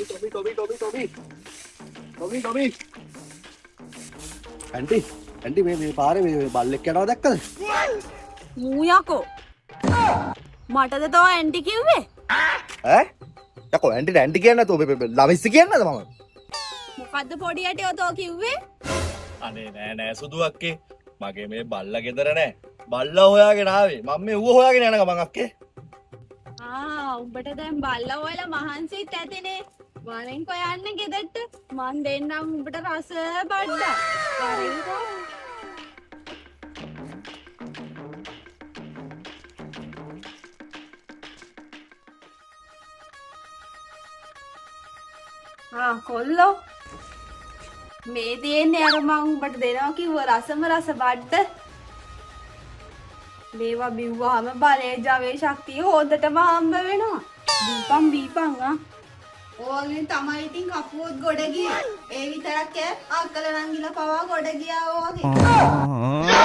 Tommy aunty මේ පාරේ මේ බල්ලෙක් යනවා දැක්කද? මූ යකෝ. මටද තෝ ඇන්ටි කිව්වේ? ඈ? යකෝ ඇන්ටි කියන්නේ නැතුව ළමයිස් කියන්නද මම? මොකද්ද පොඩි යටියෝ තෝ කිව්වේ? අනේ නෑ සුදු අක්කේ. මගේ මේ බල්ලා ගෙදර නෑ. බල්ලා හොයාගෙන ආවේ. මම මේ ඌව හොයාගෙන යන ගමන් අක්කේ. උඹට දැන් බල්ලා හොයලා මහන්සිත් ඇතිනේ. වරෙන්කෝ යන්න ගෙදරට. මං දෙන්නම් උඹට රස බඩ්ඩා. වරෙන්කෝ. කොල්ලෝ. මේ තියෙන්නේ අර මං උඹට දෙනවා කිව්ව රසම රස බඩ්ඩ. මේවා බිව්වාම බලේ ජවයේ ශක්තිය හොඳටම හම්බ වෙනවා. බීපන් ඕලෙන් තමයි ඉතින් කපුවොත් ගොඩ ගියේ. ඒ විතරක් අක්කල නංගිලා පවා ගොඩ ගියා වගේ.